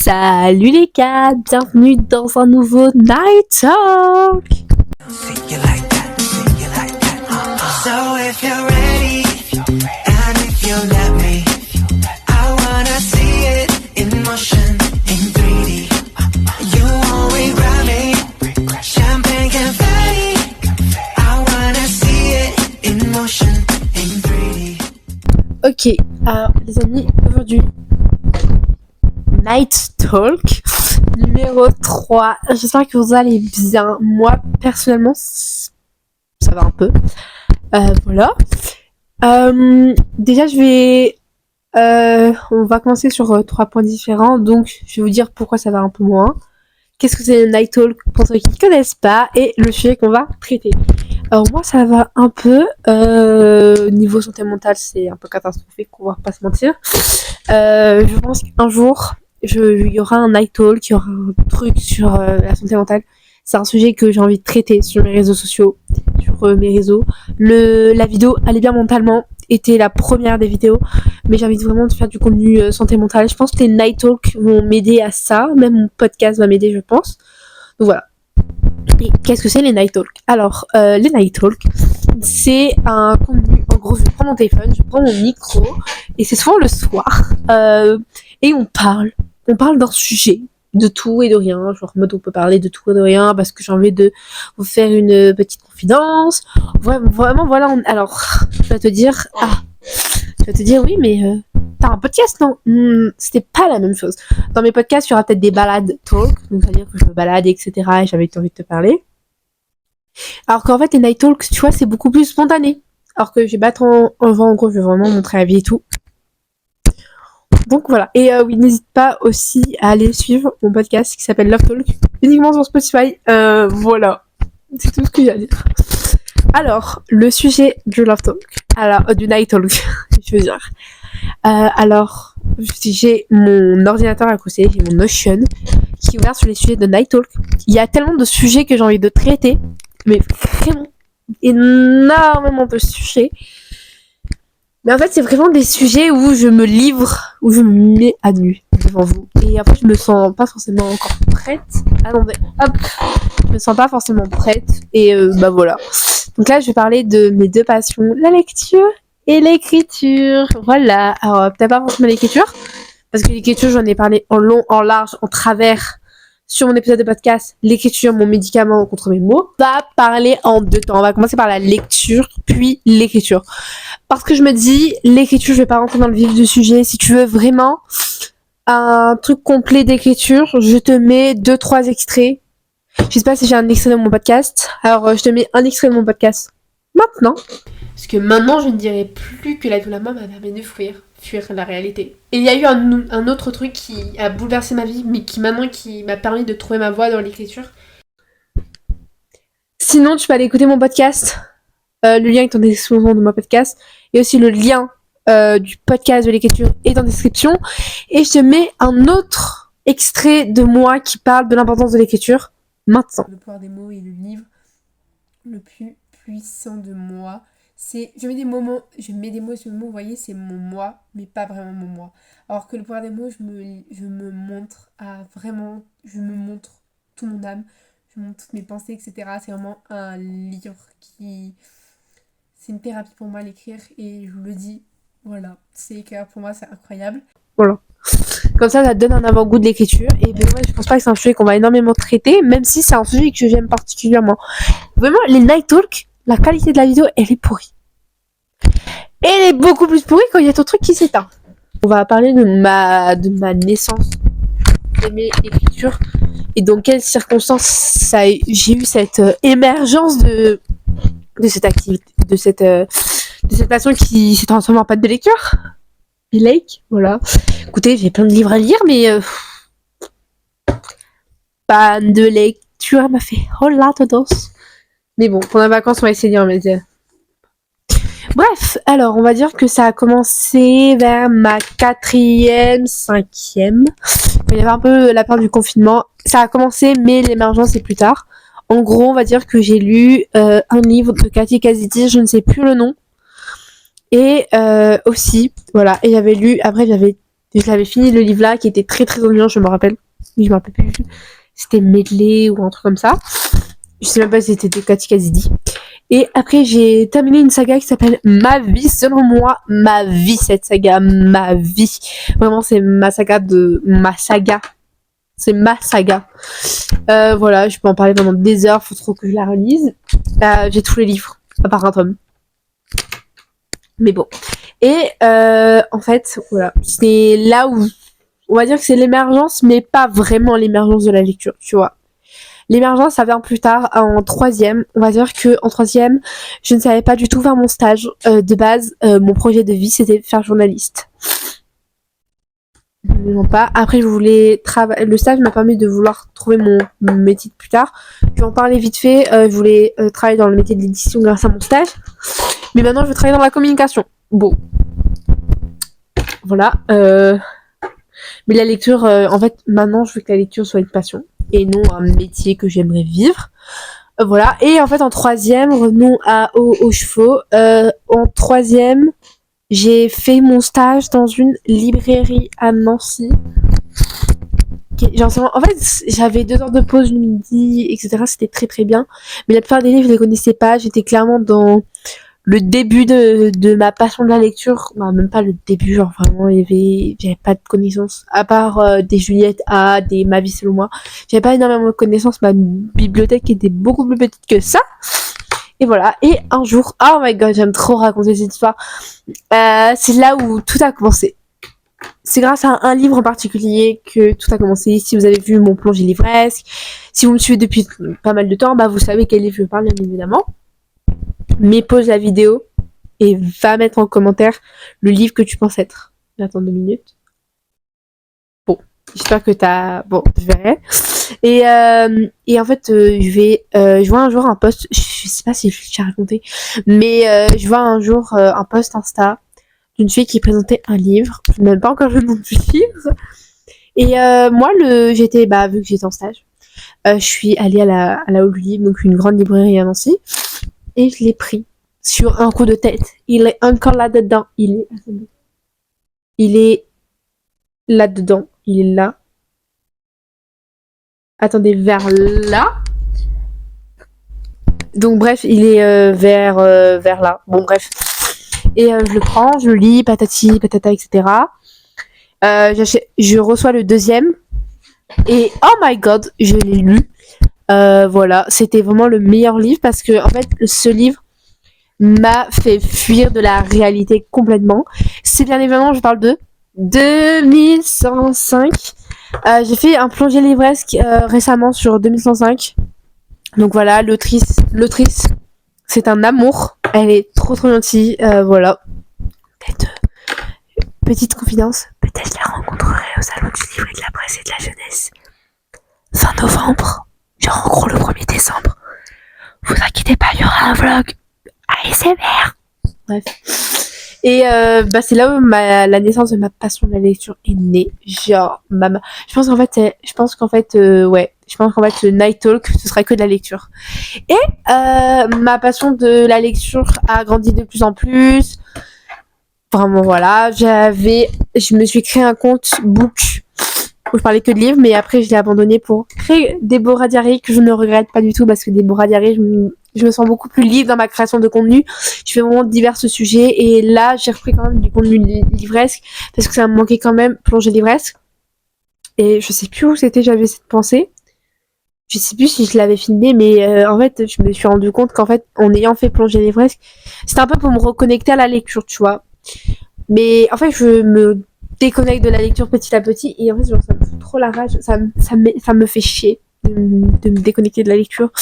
Salut les gars, bienvenue dans un nouveau Night Talk. So if you're ready, and if you let me, I wanna see it in motion, in 3D. You won't regret me, champagne confetti. I wanna see it in motion, in 3D. Ok, alors les amis, aujourd'hui, Night Talk numéro 3. J'espère que vous allez bien. Moi, personnellement, ça va un peu. Voilà. Déjà, on va commencer sur 3 points différents. Donc, je vais vous dire pourquoi ça va un peu moins. Qu'est-ce que c'est le Night Talk pour ceux qui ne connaissent pas et le sujet qu'on va traiter. Alors moi, ça va un peu. Niveau santé mentale, c'est un peu catastrophique, on va pas se mentir. Je pense qu'un jour, il y aura un Night Talk, il y aura un truc sur la santé mentale. C'est un sujet que j'ai envie de traiter sur mes réseaux sociaux, sur mes réseaux. La vidéo Allez bien mentalement était la première des vidéos, mais j'ai envie vraiment de faire du contenu santé mentale. Je pense que les Night Talk vont m'aider à ça, même mon podcast va m'aider, je pense. Donc voilà. Et qu'est-ce que c'est les Night Talk? Alors, les Night Talk, c'est un contenu, en gros, je prends mon téléphone, je prends mon micro, et c'est souvent le soir, et on parle d'un sujet, de tout et de rien, genre en mode on peut parler de tout et de rien parce que j'ai envie de vous faire une petite confidence. Vraiment voilà. Alors tu vas te dire oui mais t'as un podcast non? C'était pas la même chose. Dans mes podcasts il y aura peut-être des balades talk, donc ça veut dire que je me balade etc et j'avais envie de te parler. Alors qu'en fait les night talks tu vois c'est beaucoup plus spontané. Alors que je vais battre en gros je vais vraiment montrer la vie et tout. Donc voilà. Et oui, n'hésite pas aussi à aller suivre mon podcast qui s'appelle Love Talk, uniquement sur Spotify. Voilà. C'est tout ce qu'il y a à dire. Alors, le sujet du Love Talk. Alors, du Night Talk, je veux dire. Alors, j'ai mon ordinateur à côté, j'ai mon Notion, qui est ouvert sur les sujets de Night Talk. Il y a tellement de sujets que j'ai envie de traiter, mais vraiment énormément de sujets. Mais en fait, c'est vraiment des sujets où je me livre, où je me mets à nu devant vous. Et après, je me sens pas forcément encore prête. Attendez, hop. Je me sens pas forcément prête. Et bah voilà. Donc là, je vais parler de mes deux passions, la lecture et l'écriture. Voilà. Alors, peut-être pas forcément l'écriture. Parce que l'écriture, j'en ai parlé en long, en large, en travers. Sur mon épisode de podcast, l'écriture, mon médicament contre mes mots, va parler en 2 temps. On va commencer par la lecture, puis l'écriture. Parce que je me dis, l'écriture, je vais pas rentrer dans le vif du sujet. Si tu veux vraiment un truc complet d'écriture, je te mets 2-3 extraits. Je sais pas si j'ai un extrait de mon podcast. Alors, je te mets un extrait de mon podcast maintenant. Parce que maintenant, je ne dirai plus que la douleur m'a permis de fuir la réalité. Et il y a eu un autre truc qui a bouleversé ma vie, mais qui m'a permis de trouver ma voie dans l'écriture. Sinon, tu peux aller écouter mon podcast. Le lien est en description de mon podcast. Et aussi le lien du podcast de l'écriture est en description. Et je te mets un autre extrait de moi qui parle de l'importance de l'écriture maintenant. Le pouvoir des mots est le livre le plus puissant de moi. Je mets des mots sur le mot, vous voyez, c'est mon moi, mais pas vraiment mon moi. Alors que le pouvoir des mots, je me montre je me montre tout mon âme, je montre toutes mes pensées, etc. C'est vraiment un livre c'est une thérapie pour moi l'écrire et je vous le dis, voilà, c'est écrire pour moi, c'est incroyable. Voilà. Comme ça te donne un avant-goût de l'écriture et ben ouais, je pense pas que c'est un sujet qu'on va énormément traiter, même si c'est un sujet que j'aime particulièrement. Vraiment, les Night Talk, la qualité de la vidéo, elle est pourrie. Elle est beaucoup plus pourrie quand il y a ton truc qui s'éteint. On va parler de ma naissance, d'aimer l'écriture et dans quelles circonstances j'ai eu cette émergence de cette activité, de cette passion qui s'est transformée en pâte de lecture. Voilà. Écoutez, j'ai plein de livres à lire, mais panne de lecture m'a fait oh la tendance. Mais bon, pendant les vacances, on va essayer de lire, mais bref, alors on va dire que ça a commencé vers ma 4e, 5e. Il y avait un peu la peur du confinement. Ça a commencé, mais l'émergence est plus tard. En gros, on va dire que j'ai lu un livre de Cathy Kaziti, je ne sais plus le nom. Et aussi, voilà, et j'avais lu, après j'avais Je l'avais fini le livre là qui était très très ennuyant, je me rappelle. Je me rappelle plus. C'était Medley ou un truc comme ça. Je sais même pas si c'était des Katikazidi. Et après, j'ai terminé une saga qui s'appelle Ma vie, selon moi, ma vie, cette saga, ma vie. Vraiment, c'est ma saga de ma saga. C'est ma saga. Voilà, je peux en parler pendant des heures, faut trop que je la relise. J'ai tous les livres, à part un tome. Mais bon. Et en fait, voilà, c'est là où on va dire que c'est l'émergence, mais pas vraiment l'émergence de la lecture, tu vois. L'émergence, ça vient plus tard, en troisième. On va dire que en troisième, je ne savais pas du tout faire mon stage. De base, mon projet de vie, c'était faire journaliste. Non pas. Après, je voulais travailler. Le stage m'a permis de vouloir trouver mon métier plus tard. Je vais en parler vite fait. Je voulais travailler dans le métier de l'édition grâce à mon stage. Mais maintenant, je veux travailler dans la communication. Bon. Voilà. Mais la lecture, en fait, maintenant, je veux que la lecture soit une passion et non un métier que j'aimerais vivre. Voilà. Et en fait, en troisième, revenons aux chevaux. En troisième, j'ai fait mon stage dans une librairie à Nancy. Genre, en fait, j'avais 2 heures de pause le midi, etc. C'était très très bien. Mais la plupart des livres, je les connaissais pas. J'étais clairement dans le début de ma passion de la lecture. Bah, même pas le début, genre vraiment, j'avais pas de connaissances. À part des Juliette A, des Ma vie selon moi. J'avais pas énormément de connaissances. Ma bibliothèque était beaucoup plus petite que ça. Et voilà. Et un jour, oh my god, j'aime trop raconter cette histoire. C'est là où tout a commencé. C'est grâce à un livre en particulier que tout a commencé. Si vous avez vu mon plongée livresque, si vous me suivez depuis pas mal de temps, bah vous savez quel livre je parle, bien évidemment. Mais pause la vidéo et va mettre en commentaire le livre que tu penses être. J'attends 2 minutes. Bon, j'espère que t'as... Bon, je verrai. Et en fait, je vois un jour un post, je sais pas si je t'ai raconté, mais je vois un jour un post Insta d'une fille qui présentait un livre. Je n'ai même pas encore le nom du livre. Et moi, j'étais, vu que j'étais en stage, je suis allée à la Hall du Livre, donc une grande librairie à Nancy, et je l'ai pris sur un coup de tête. Il est encore là-dedans. Il est là-dedans. Il est là. Attendez, vers là. Donc bref, il est vers là. Bon bref. Et je le prends, je le lis, patati, patata, etc. Je reçois le deuxième. Et oh my god, je l'ai lu. Voilà, c'était vraiment le meilleur livre parce que en fait, ce livre m'a fait fuir de la réalité complètement. C'est bien évidemment, je parle de 2105. J'ai fait un plongée livresque récemment sur 2105. Donc voilà, l'autrice, c'est un amour. Elle est trop trop gentille. Voilà. Peut-être, petite confidence, peut-être je la rencontrerai au salon du livre et de la presse et de la jeunesse. Fin novembre. Genre en gros le 1er décembre. Vous inquiétez pas, il y aura un vlog ASMR. Bref. Et c'est là où la naissance de ma passion de la lecture est née. Genre, je pense qu'en fait, Night Talk, ce serait que de la lecture. Et ma passion de la lecture a grandi de plus en plus. Vraiment, voilà. Je me suis créé un compte book où je parlais que de livres, mais après, je l'ai abandonné pour créer Déborah Diary, que je ne regrette pas du tout, parce que Déborah Diary, je me sens beaucoup plus libre dans ma création de contenu. Je fais vraiment divers sujets et là j'ai repris quand même du contenu livresque parce que ça me manquait quand même plongée livresque. Et je sais plus où j'avais cette pensée. Je sais plus si je l'avais filmé, mais en fait je me suis rendu compte qu'en fait en ayant fait plongée livresque, c'était un peu pour me reconnecter à la lecture, tu vois. Mais en fait je me déconnecte de la lecture petit à petit et en fait genre, ça me fout trop la rage, ça me fait chier de me déconnecter de la lecture.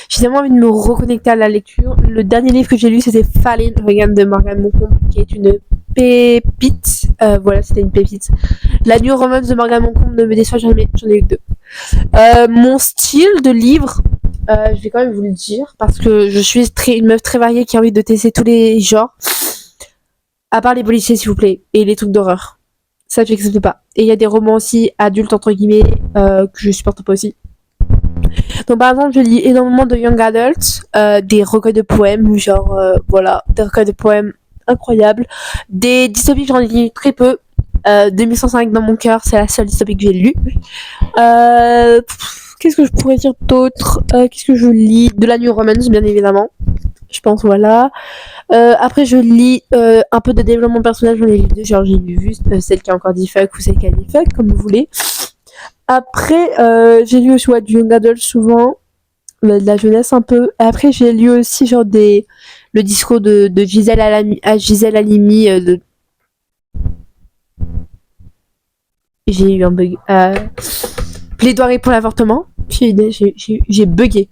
J'ai tellement envie de me reconnecter à la lecture. Le dernier livre que j'ai lu, c'était Fallen Regarde de Morgane Moncombe, qui est une pépite. Voilà, c'était une pépite. La New Romance de Morgane Moncombe ne me déçoit jamais. J'en ai eu 2. Mon style de livre, je vais quand même vous le dire, parce que je suis une meuf très variée qui a envie de tester tous les genres. À part les policiers, s'il vous plaît, et les trucs d'horreur. Ça, je n'accepte pas. Et il y a des romans aussi adultes, entre guillemets, que je supporte pas aussi. Donc par exemple je lis énormément de young adults, des recueils de poèmes, genre voilà, des recueils de poèmes incroyables, des dystopies j'en lis très peu, 2105 dans mon cœur, c'est la seule dystopie que j'ai lue. Qu'est-ce que je pourrais dire d'autre? Qu'est-ce que je lis? De la New Romance, bien évidemment. Je pense, voilà. Après, je lis un peu de développement personnel. J'en ai lu deux. Genre, j'ai lu juste celle qui a encore dit fuck ou celle qui a dit fuck, comme vous voulez. Après, j'ai lu aussi du young adult souvent. De la jeunesse un peu. Après, j'ai lu aussi genre le discours de Gisèle Halimi. J'ai eu un bug. Plaidoirie pour l'avortement. J'ai bugué.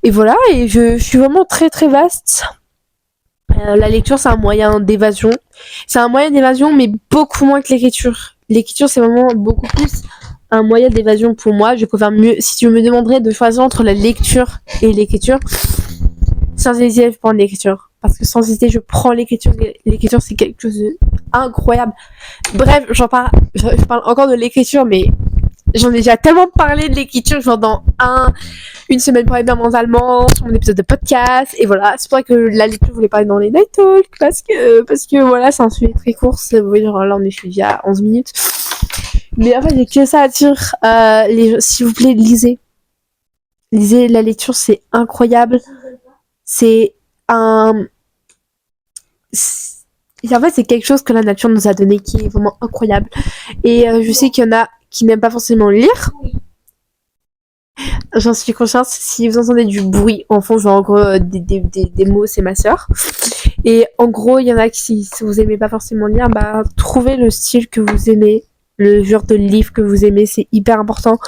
Et voilà, et je suis vraiment très très vaste. La lecture, c'est un moyen d'évasion. C'est un moyen d'évasion, mais beaucoup moins que l'écriture. L'écriture, c'est vraiment beaucoup plus un moyen d'évasion pour moi. Je préfère mieux. Si tu me demanderais de choisir entre la lecture et l'écriture, sans hésiter, je prends l'écriture. Parce que sans hésiter, je prends l'écriture. L'écriture, c'est quelque chose d'incroyable. Bref, je parle encore de l'écriture, mais j'en ai déjà tellement parlé de l'écriture, genre dans une semaine pour aller bien mentalement, sur mon épisode de podcast, et voilà. C'est pour ça que la lecture, je voulais parler dans les Night Talk, parce que voilà, c'est un sujet très court, vous voyez, genre là, on est déjà à 11 minutes. Mais en fait, j'ai que ça à dire, s'il vous plaît, lisez. Lisez, la lecture, c'est incroyable. C'est en fait, c'est quelque chose que la nature nous a donné qui est vraiment incroyable. Et je sais qu'il y en a qui n'aiment pas forcément lire. J'en suis consciente. Si vous entendez du bruit en fond, genre en gros des mots, c'est ma sœur. Et en gros, il y en a qui, si vous aimez pas forcément lire, bah trouvez le style que vous aimez, le genre de livre que vous aimez, c'est hyper important.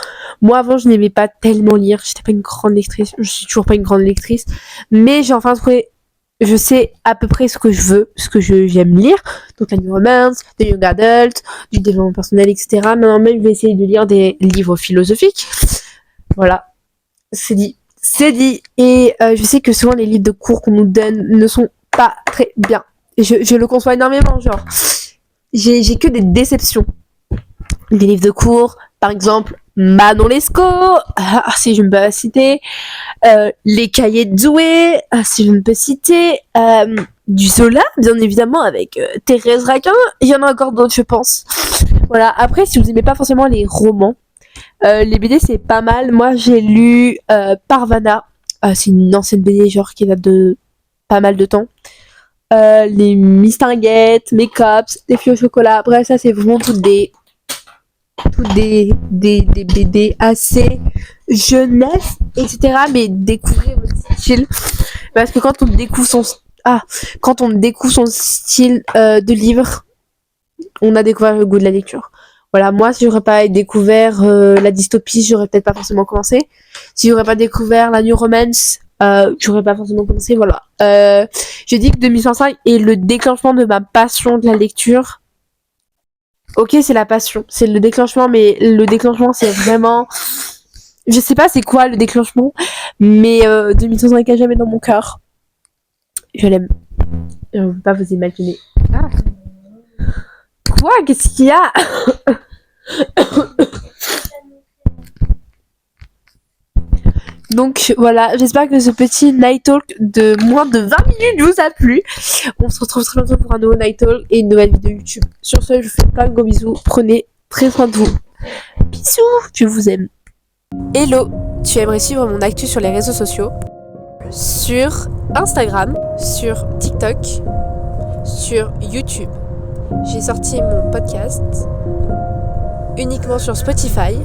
Moi, avant, je n'aimais pas tellement lire. J'étais pas une grande lectrice. Je suis toujours pas une grande lectrice, mais j'ai enfin trouvé. Je sais à peu près ce que je veux, ce que j'aime lire. Donc la new romance, des young adult, du développement personnel, etc. Maintenant même, je vais essayer de lire des livres philosophiques. Voilà. C'est dit. C'est dit. Et je sais que souvent les livres de cours qu'on nous donne ne sont pas très bien. Et je le conçois énormément, genre. J'ai que des déceptions. Des livres de cours, par exemple, Manon Lescaut, si je ne peux pas citer, les cahiers de Zoé, si je ne peux citer, du Zola, bien évidemment, avec Thérèse Raquin, il y en a encore d'autres, je pense. Voilà, après, si vous n'aimez pas forcément les romans, les BD, c'est pas mal. Moi, j'ai lu Parvana, c'est une ancienne BD, genre, qui date de pas mal de temps. Les Mistinguettes, Mes Cops, Les Filles au chocolat, après ça, c'est vraiment toutes des BD assez jeunesse, etc. Mais découvrir votre style. Parce que quand on découvre son style de livre, on a découvert le goût de la lecture. Voilà, moi, si j'aurais pas découvert la dystopie, j'aurais peut-être pas forcément commencé. Si j'aurais pas découvert la new romance, j'aurais pas forcément commencé. Voilà. Je dis que 2005 est le déclenchement de ma passion de la lecture. Ok, c'est la passion, c'est le déclenchement, mais le déclenchement, c'est vraiment... Je sais pas c'est quoi le déclenchement, mais 2005 à jamais dans mon cœur. Je l'aime. Je ne peux pas vous imaginer. Ah. Quoi? Qu'est-ce qu'il y a? Donc voilà, j'espère que ce petit Night Talk de moins de 20 minutes vous a plu. On se retrouve très bientôt pour un nouveau Night Talk et une nouvelle vidéo YouTube. Sur ce, je vous fais plein de gros bisous. Prenez très soin de vous. Bisous, je vous aime. Hello, tu aimerais suivre mon actu sur les réseaux sociaux? Sur Instagram, sur TikTok, sur YouTube. J'ai sorti mon podcast uniquement sur Spotify.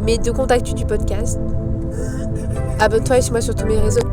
Mais de compte actu du podcast, abonne-toi et suis-moi sur tous mes réseaux.